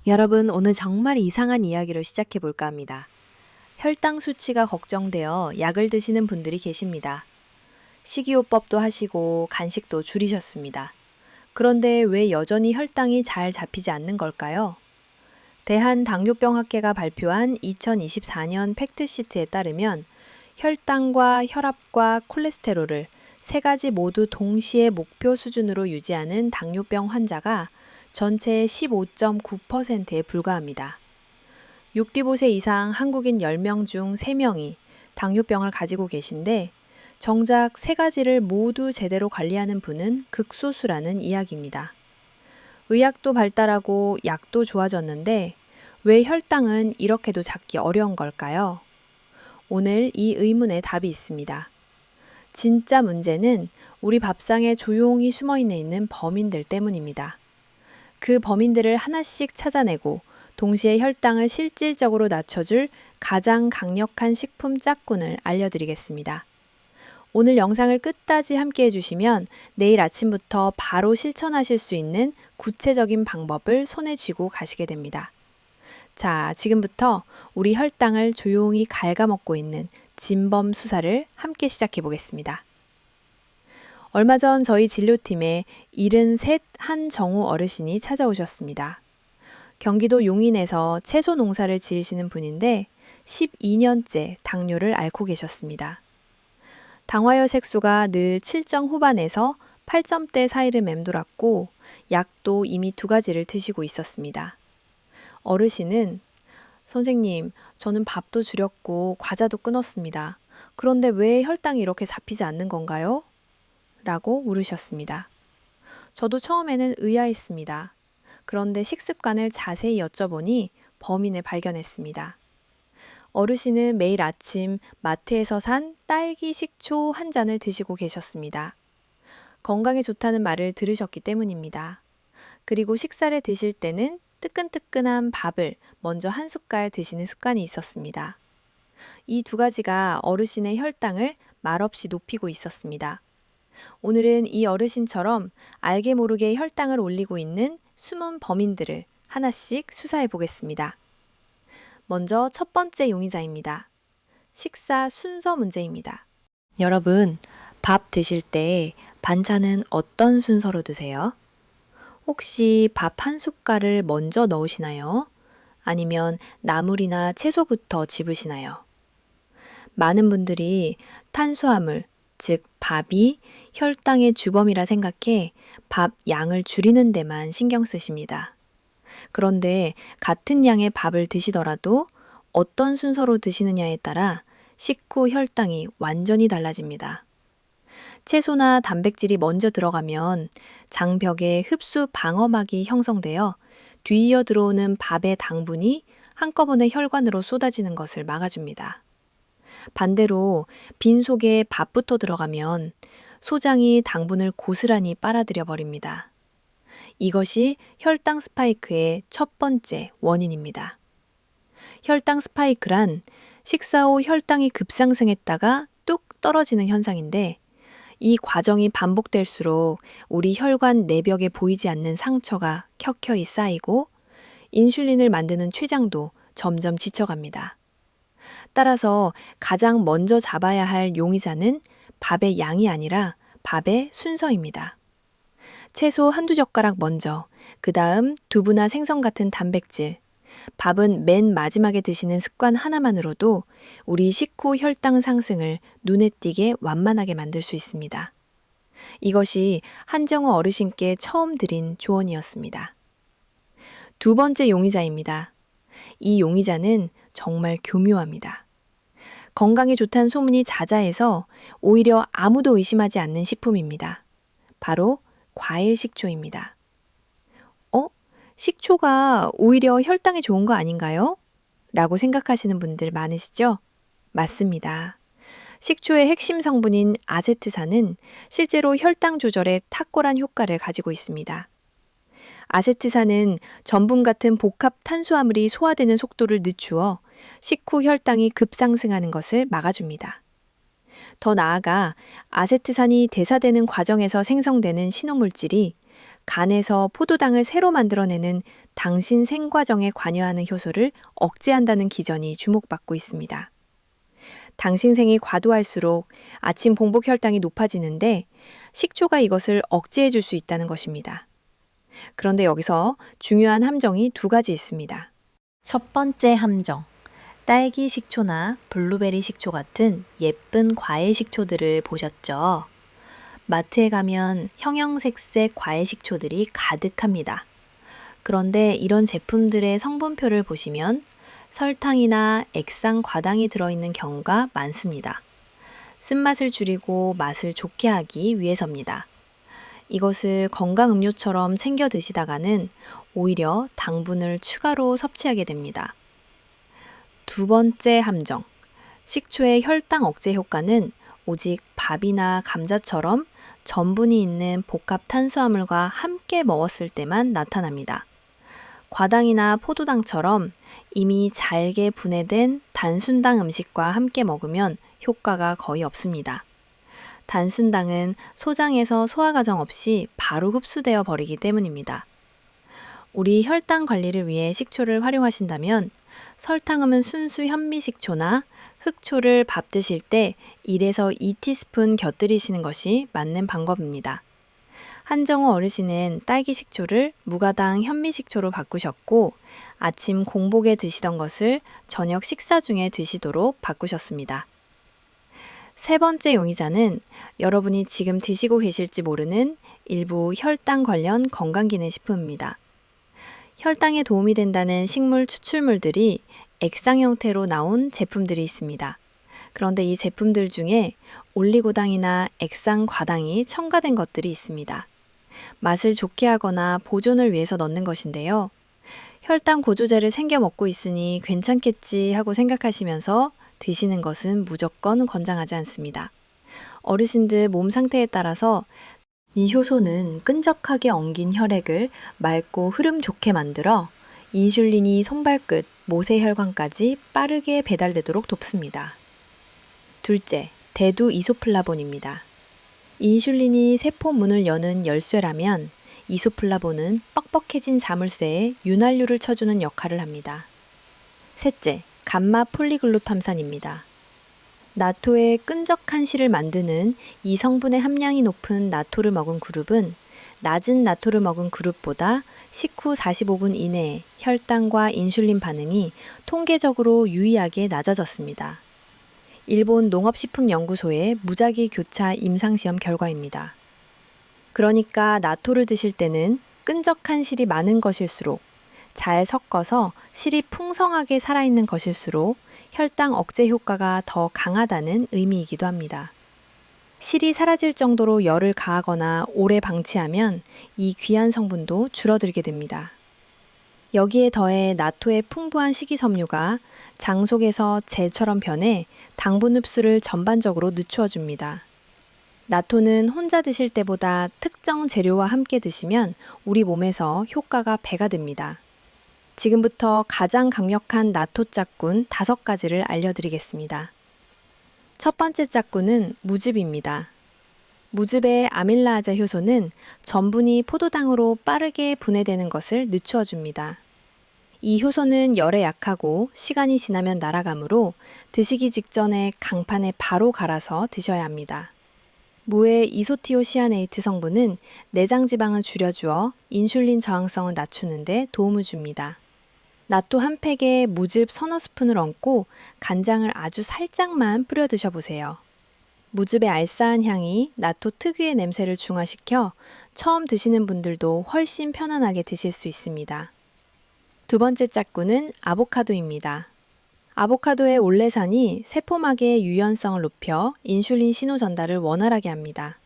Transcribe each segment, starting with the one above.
여러분, 오늘 정말 이상한 이야기로 시작해 볼까 합니다. 혈당 수치가 걱정되어 약을 드시는 분들이 계십니다. 식이요법도 하시고 간식도 줄이셨습니다. 그런데 왜 여전히 혈당이 잘 잡히지 않는 걸까요? 대한당뇨병학회가 발표한 2024년 팩트시트에 따르면 혈당과 혈압과 콜레스테롤을 세 가지 모두 동시에 목표 수준으로 유지하는 당뇨병 환자가 전체의 15.9%에 불과합니다. 65세 이상 한국인 10명 중 3명이 당뇨병을 가지고 계신데 정작 세 가지를 모두 제대로 관리하는 분은 극소수라는 이야기입니다. 의학도 발달하고 약도 좋아졌는데 왜 혈당은 이렇게도 잡기 어려운 걸까요? 오늘 이 의문에 답이 있습니다. 진짜 문제는 우리 밥상에 조용히 숨어 있는 범인들 때문입니다. 그 범인들을 하나씩 찾아내고 동시에 혈당을 실질적으로 낮춰줄 가장 강력한 식품 짝꿍을 알려드리겠습니다. 오늘 영상을 끝까지 함께 해주시면 내일 아침부터 바로 실천하실 수 있는 구체적인 방법을 손에 쥐고 가시게 됩니다. 자, 지금부터 우리 혈당을 조용히 갉아먹고 있는 진범 수사를 함께 시작해 보겠습니다. 얼마 전 저희 진료팀에 73 한정우 어르신이 찾아오셨습니다. 경기도 용인에서 채소 농사를 지으시는 분인데 12년째 당뇨를 앓고 계셨습니다. 당화혈 색소가 늘 7점 후반에서 8점대 사이를 맴돌았고 약도 이미 2가지를 드시고 있었습니다. 어르신은 선생님, 저는 밥도 줄였고 과자도 끊었습니다. 그런데 왜 혈당이 이렇게 잡히지 않는 건가요? 라고 물으셨습니다. 저도 처음에는 의아했습니다. 그런데 식습관을 자세히 여쭤보니 범인을 발견했습니다. 어르신은 매일 아침 마트에서 산 딸기 식초 한 잔을 드시고 계셨습니다. 건강에 좋다는 말을 들으셨기 때문입니다. 그리고 식사를 드실 때는 뜨끈뜨끈한 밥을 먼저 한 숟갈 드시는 습관이 있었습니다. 이 2가지가 어르신의 혈당을 말없이 높이고 있었습니다. 오늘은 이 어르신처럼 알게 모르게 혈당을 올리고 있는 숨은 범인들을 하나씩 수사해 보겠습니다. 먼저 첫 번째 용의자입니다. 식사 순서 문제입니다. 여러분, 밥 드실 때 반찬은 어떤 순서로 드세요? 혹시 밥 한 숟갈을 먼저 넣으시나요? 아니면 나물이나 채소부터 집으시나요? 많은 분들이 탄수화물, 즉 밥이 혈당의 주범이라 생각해 밥 양을 줄이는 데만 신경 쓰십니다. 그런데 같은 양의 밥을 드시더라도 어떤 순서로 드시느냐에 따라 식후 혈당이 완전히 달라집니다. 채소나 단백질이 먼저 들어가면 장벽에 흡수 방어막이 형성되어 뒤이어 들어오는 밥의 당분이 한꺼번에 혈관으로 쏟아지는 것을 막아줍니다. 반대로 빈속에 밥부터 들어가면 소장이 당분을 고스란히 빨아들여 버립니다. 이것이 혈당 스파이크의 첫 번째 원인입니다. 혈당 스파이크란 식사 후 혈당이 급상승했다가 뚝 떨어지는 현상인데 이 과정이 반복될수록 우리 혈관 내벽에 보이지 않는 상처가 켜켜이 쌓이고 인슐린을 만드는 췌장도 점점 지쳐갑니다. 따라서 가장 먼저 잡아야 할 용의자는 밥의 양이 아니라 밥의 순서입니다. 채소 한두 젓가락 먼저, 그 다음 두부나 생선 같은 단백질, 밥은 맨 마지막에 드시는 습관 하나만으로도 우리 식후 혈당 상승을 눈에 띄게 완만하게 만들 수 있습니다. 이것이 한정우 어르신께 처음 드린 조언이었습니다. 두 번째 용의자입니다. 이 용의자는 정말 교묘합니다. 건강에 좋다는 소문이 자자해서 오히려 아무도 의심하지 않는 식품입니다. 바로 과일 식초입니다. 식초가 오히려 혈당에 좋은 거 아닌가요? 라고 생각하시는 분들 많으시죠? 맞습니다. 식초의 핵심 성분인 아세트산은 실제로 혈당 조절에 탁월한 효과를 가지고 있습니다. 아세트산은 전분 같은 복합 탄수화물이 소화되는 속도를 늦추어 식후 혈당이 급상승하는 것을 막아줍니다. 더 나아가 아세트산이 대사되는 과정에서 생성되는 신호물질이 간에서 포도당을 새로 만들어내는 당신 과정에 관여하는 효소를 억제한다는 기전이 주목받고 있습니다. 당신생이 과도할수록 아침 공복 혈당이 높아지는데 식초가 이것을 억제해 줄 수 있다는 것입니다. 그런데 여기서 중요한 함정이 두 가지 있습니다. 첫 번째 함정. 딸기 식초나 블루베리 식초 같은 예쁜 과일 식초들을 보셨죠? 마트에 가면 형형색색 과일 식초들이 가득합니다. 그런데 이런 제품들의 성분표를 보시면 설탕이나 액상 과당이 들어있는 경우가 많습니다. 쓴맛을 줄이고 맛을 좋게 하기 위해서입니다. 이것을 건강 음료처럼 챙겨 드시다가는 오히려 당분을 추가로 섭취하게 됩니다. 두 번째 함정. 식초의 혈당 억제 효과는 오직 밥이나 감자처럼 전분이 있는 복합 탄수화물과 함께 먹었을 때만 나타납니다. 과당이나 포도당처럼 이미 잘게 분해된 단순당 음식과 함께 먹으면 효과가 거의 없습니다. 단순당은 소장에서 소화 과정 없이 바로 흡수되어 버리기 때문입니다. 우리 혈당 관리를 위해 식초를 활용하신다면 설탕 없는 순수 현미식초나 흑초를 밥 드실 때 1에서 2티스푼 곁들이시는 것이 맞는 방법입니다. 한정우 어르신은 딸기 식초를 무가당 현미식초로 바꾸셨고 아침 공복에 드시던 것을 저녁 식사 중에 드시도록 바꾸셨습니다. 세 번째 용의자는 여러분이 지금 드시고 계실지 모르는 일부 혈당 관련 건강기능식품입니다. 혈당에 도움이 된다는 식물 추출물들이 액상 형태로 나온 제품들이 있습니다. 그런데 이 제품들 중에 올리고당이나 액상 과당이 첨가된 것들이 있습니다. 맛을 좋게 하거나 보존을 위해서 넣는 것인데요. 혈당 고조제를 생겨 먹고 있으니 괜찮겠지 하고 생각하시면서 드시는 것은 무조건 권장하지 않습니다. 어르신들 몸 상태에 따라서 이 효소는 끈적하게 엉긴 혈액을 맑고 흐름 좋게 만들어 인슐린이 손발끝, 모세혈관까지 빠르게 배달되도록 돕습니다. 둘째, 대두 이소플라본입니다. 인슐린이 세포 문을 여는 열쇠라면 이소플라본은 뻑뻑해진 자물쇠에 윤활유를 쳐주는 역할을 합니다. 셋째, 감마 폴리글루탐산입니다. 나토의 끈적한 실을 만드는 이 성분의 함량이 높은 나토를 먹은 그룹은 낮은 나토를 먹은 그룹보다 식후 45분 이내에 혈당과 인슐린 반응이 통계적으로 유의하게 낮아졌습니다. 일본 농업식품연구소의 무작위 교차 임상시험 결과입니다. 그러니까 나토를 드실 때는 끈적한 실이 많은 것일수록 잘 섞어서 실이 풍성하게 살아있는 것일수록 혈당 억제 효과가 더 강하다는 의미이기도 합니다. 실이 사라질 정도로 열을 가하거나 오래 방치하면 이 귀한 성분도 줄어들게 됩니다. 여기에 더해 나토의 풍부한 식이섬유가 장 속에서 젤처럼 변해 당분 흡수를 전반적으로 늦추어 줍니다. 나토는 혼자 드실 때보다 특정 재료와 함께 드시면 우리 몸에서 효과가 배가 됩니다. 지금부터 가장 강력한 나토 짝꿍 5가지를 알려드리겠습니다. 첫 번째 짝꿍은 무즙입니다. 무즙의 아밀라아제 효소는 전분이 포도당으로 빠르게 분해되는 것을 늦추어 줍니다. 이 효소는 열에 약하고 시간이 지나면 날아가므로 드시기 직전에 강판에 바로 갈아서 드셔야 합니다. 무의 이소티오시아네이트 성분은 내장 지방을 줄여주어 인슐린 저항성을 낮추는 데 도움을 줍니다. 나토 한 팩에 무즙 서너 스푼을 얹고 간장을 아주 살짝만 뿌려 드셔보세요. 무즙의 알싸한 향이 나토 특유의 냄새를 중화시켜 처음 드시는 분들도 훨씬 편안하게 드실 수 있습니다. 두 번째 짝꿍은 아보카도입니다. 아보카도의 올레산이 세포막의 유연성을 높여 인슐린 신호 전달을 원활하게 합니다.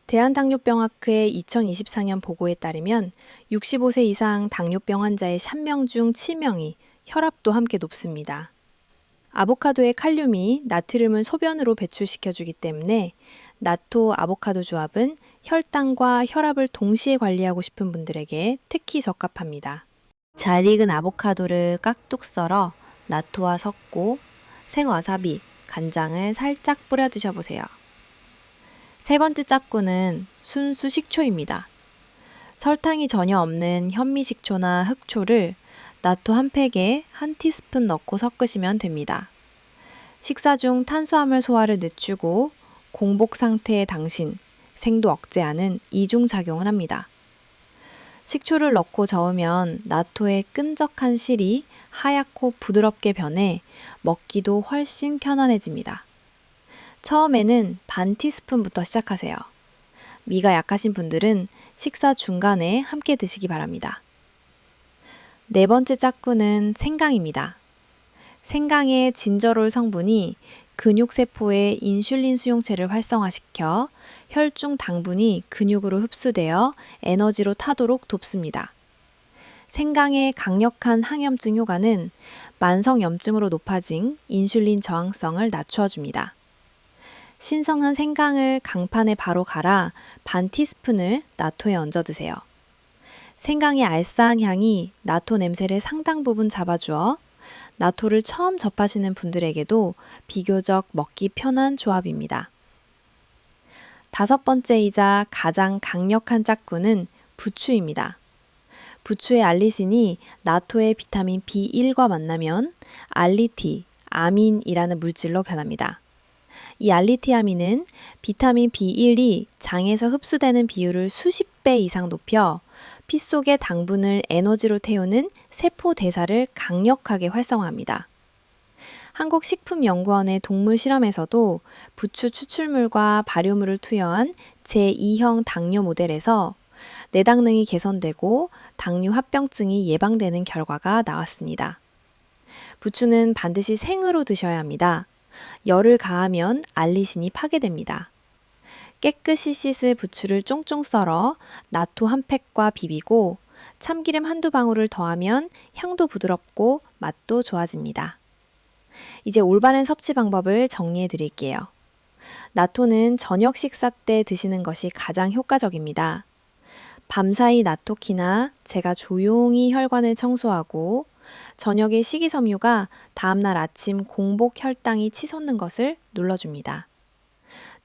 대한당뇨병학회 2024년 보고에 따르면 65세 이상 당뇨병 환자의 3명 중 7명이 혈압도 함께 높습니다. 아보카도의 칼륨이 나트륨을 소변으로 배출시켜주기 때문에 나토 아보카도 조합은 혈당과 혈압을 동시에 관리하고 싶은 분들에게 특히 적합합니다. 잘 익은 아보카도를 깍둑 썰어 나토와 섞고 생와사비, 간장을 살짝 뿌려 드셔보세요. 세 번째 짝꿍은 순수 식초입니다. 설탕이 전혀 없는 현미식초나 흑초를 나토 한 팩에 한 티스푼 넣고 섞으시면 됩니다. 식사 중 탄수화물 소화를 늦추고 공복 상태의 당신, 생도 억제하는 이중작용을 합니다. 식초를 넣고 저으면 나토의 끈적한 실이 하얗고 부드럽게 변해 먹기도 훨씬 편안해집니다. 처음에는 반 티스푼부터 시작하세요. 미가 약하신 분들은 식사 중간에 함께 드시기 바랍니다. 네 번째 짝꿍은 생강입니다. 생강의 진저롤 성분이 근육세포의 인슐린 수용체를 활성화시켜 혈중 당분이 근육으로 흡수되어 에너지로 타도록 돕습니다. 생강의 강력한 항염증 효과는 만성염증으로 높아진 인슐린 저항성을 낮춰줍니다. 신성한 생강을 강판에 바로 갈아 반 티스푼을 나토에 얹어 드세요. 생강의 알싸한 향이 나토 냄새를 상당 부분 잡아주어 나토를 처음 접하시는 분들에게도 비교적 먹기 편한 조합입니다. 다섯 번째이자 가장 강력한 짝꿍은 부추입니다. 부추의 알리신이 나토의 비타민 B1과 만나면 알리티, 아민이라는 물질로 변합니다. 이 알리티아민은 비타민 B1이 장에서 흡수되는 비율을 수십 배 이상 높여 피 속의 당분을 에너지로 태우는 세포 대사를 강력하게 활성화합니다. 한국식품연구원의 동물 실험에서도 부추 추출물과 발효물을 투여한 제2형 당뇨 모델에서 내당능이 개선되고 당뇨 합병증이 예방되는 결과가 나왔습니다. 부추는 반드시 생으로 드셔야 합니다. 열을 가하면 알리신이 파괴됩니다. 깨끗이 씻은 부추를 쫑쫑 썰어 나토 한 팩과 비비고 참기름 한두 방울을 더하면 향도 부드럽고 맛도 좋아집니다. 이제 올바른 섭취 방법을 정리해 드릴게요. 나토는 저녁 식사 때 드시는 것이 가장 효과적입니다. 밤사이 나토키나 제가 조용히 혈관을 청소하고 저녁에 식이섬유가 다음날 아침 공복 혈당이 치솟는 것을 눌러줍니다.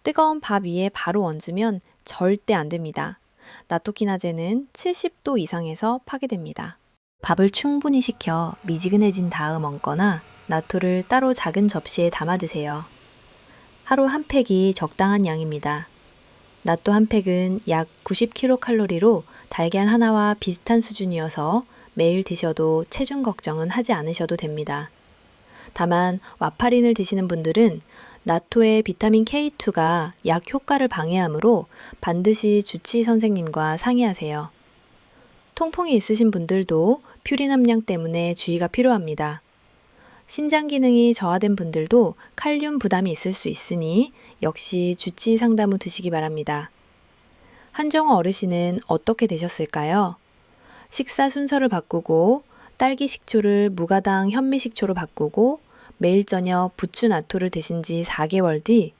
뜨거운 밥 위에 바로 얹으면 절대 안 됩니다. 나토키나제는 70도 이상에서 파괴됩니다. 밥을 충분히 식혀 미지근해진 다음 얹거나 나토를 따로 작은 접시에 담아 드세요. 하루 한 팩이 적당한 양입니다. 나토 한 팩은 약 90kcal로 달걀 하나와 비슷한 수준이어서 매일 드셔도 체중 걱정은 하지 않으셔도 됩니다. 다만 와파린을 드시는 분들은 나토의 비타민 K2가 약 효과를 방해하므로 반드시 주치의 선생님과 상의하세요. 통풍이 있으신 분들도 퓨린 함량 때문에 주의가 필요합니다. 신장 기능이 저하된 분들도 칼륨 부담이 있을 수 있으니 역시 주치의 상담 후 드시기 바랍니다. 한정호 어르신은 어떻게 되셨을까요? 식사 순서를 바꾸고 딸기 식초를 무가당 현미식초로 바꾸고 매일 저녁 부추 나토를 드신 지 4개월 뒤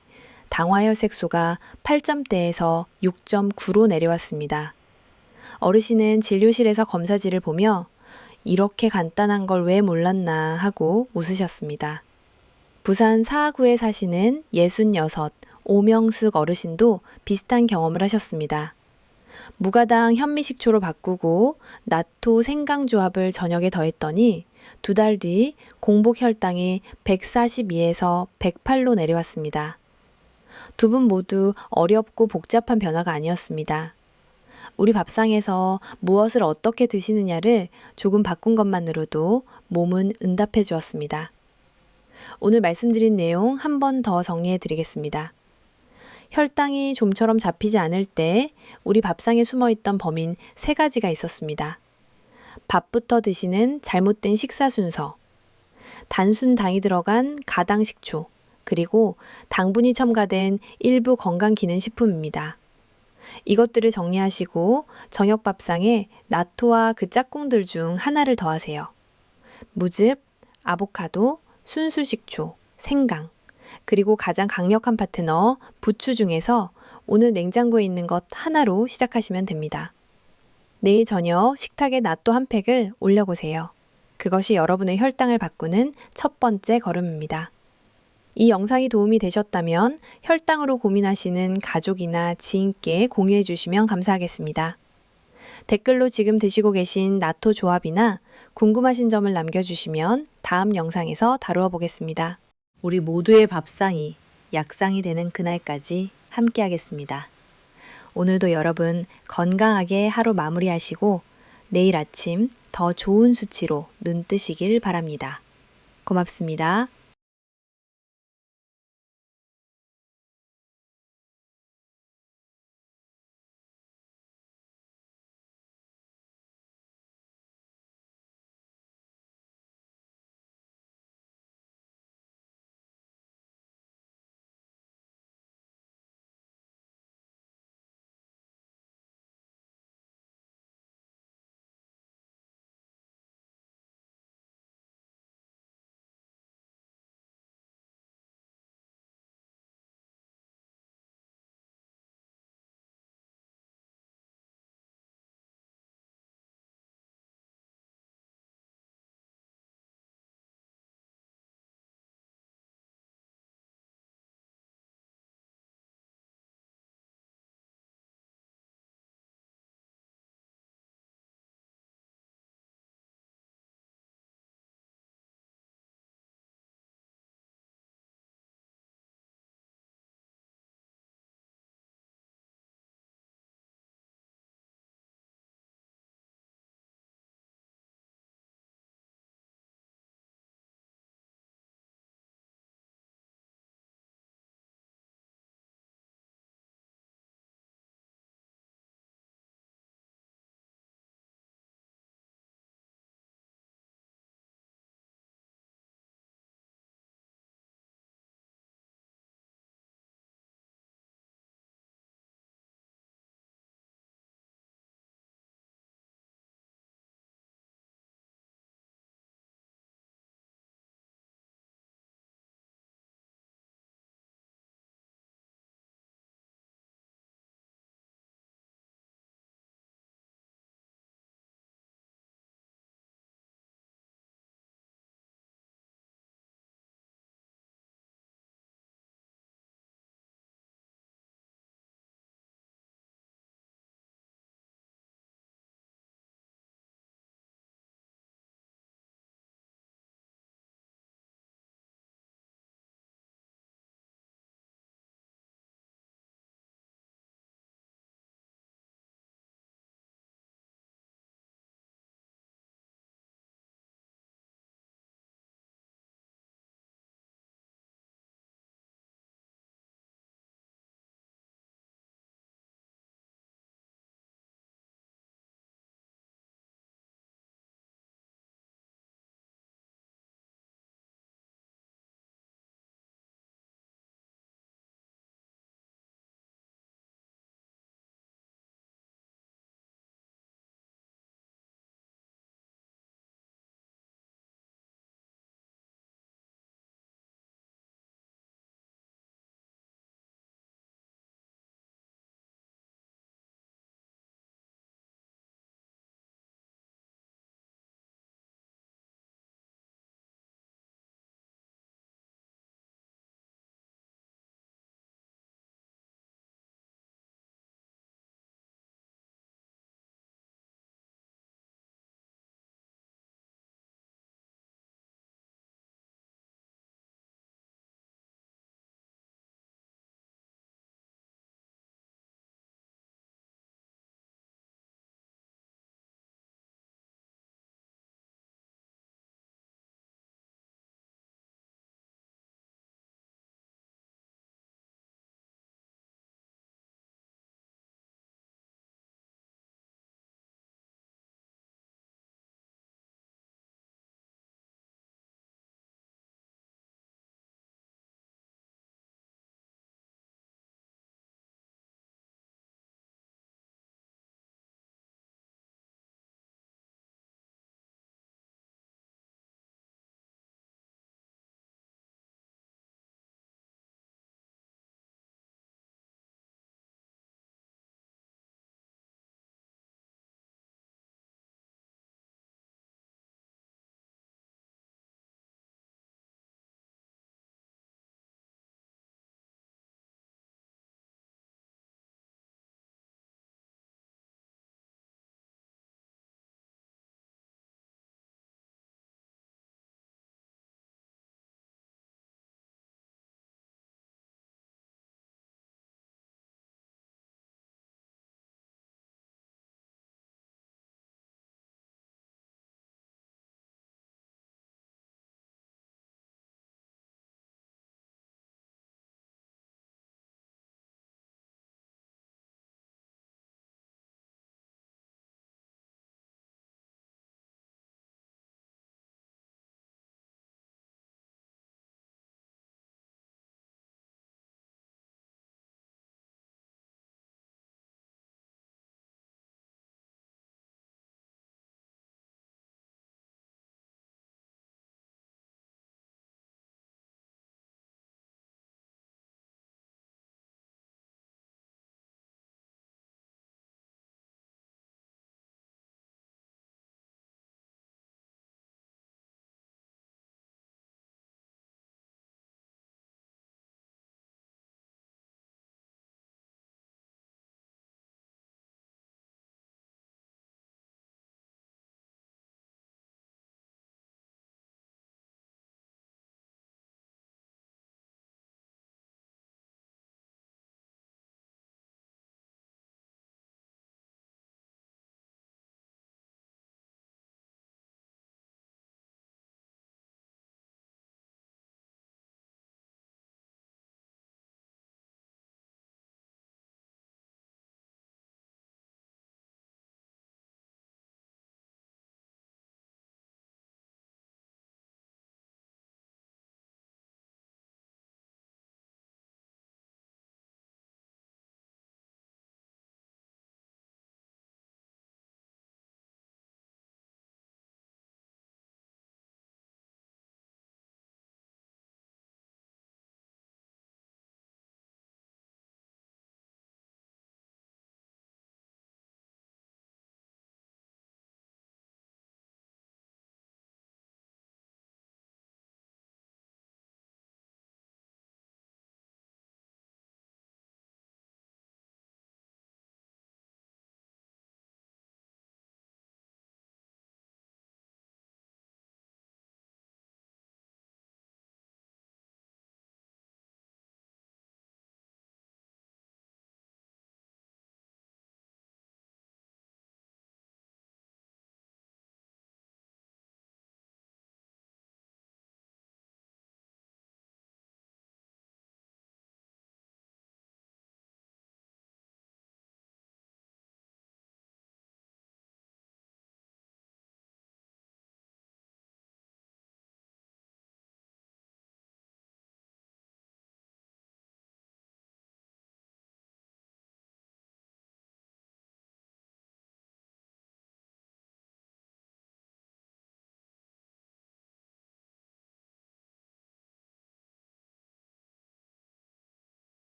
당화혈색소가 8점대에서 6.9로 내려왔습니다. 어르신은 진료실에서 검사지를 보며 이렇게 간단한 걸 왜 몰랐나 하고 웃으셨습니다. 부산 사하구에 사시는 66 오명숙 어르신도 비슷한 경험을 하셨습니다. 무가당 현미식초로 바꾸고 나토 생강 조합을 저녁에 더했더니 2달 뒤 공복 혈당이 142에서 108로 내려왔습니다. 두 분 모두 어렵고 복잡한 변화가 아니었습니다. 우리 밥상에서 무엇을 어떻게 드시느냐를 조금 바꾼 것만으로도 몸은 응답해 주었습니다. 오늘 말씀드린 내용 한 번 더 정리해 드리겠습니다. 혈당이 좀처럼 잡히지 않을 때 우리 밥상에 숨어있던 범인 3가지가 있었습니다. 밥부터 드시는 잘못된 식사 순서, 단순 당이 들어간 가당 식초, 그리고 당분이 첨가된 일부 건강기능식품입니다. 이것들을 정리하시고 저녁 밥상에 나토와 그 짝꿍들 중 하나를 더하세요. 무즙, 아보카도, 순수식초, 생강, 그리고 가장 강력한 파트너 부추 중에서 오늘 냉장고에 있는 것 하나로 시작하시면 됩니다. 내일 저녁 식탁에 나토 한 팩을 올려보세요. 그것이 여러분의 혈당을 바꾸는 첫 번째 걸음입니다. 이 영상이 도움이 되셨다면 혈당으로 고민하시는 가족이나 지인께 공유해 주시면 감사하겠습니다. 댓글로 지금 드시고 계신 나토 조합이나 궁금하신 점을 남겨주시면 다음 영상에서 다루어 보겠습니다. 우리 모두의 밥상이 약상이 되는 그날까지 함께 하겠습니다. 오늘도 여러분 건강하게 하루 마무리하시고 내일 아침 더 좋은 수치로 눈 뜨시길 바랍니다. 고맙습니다.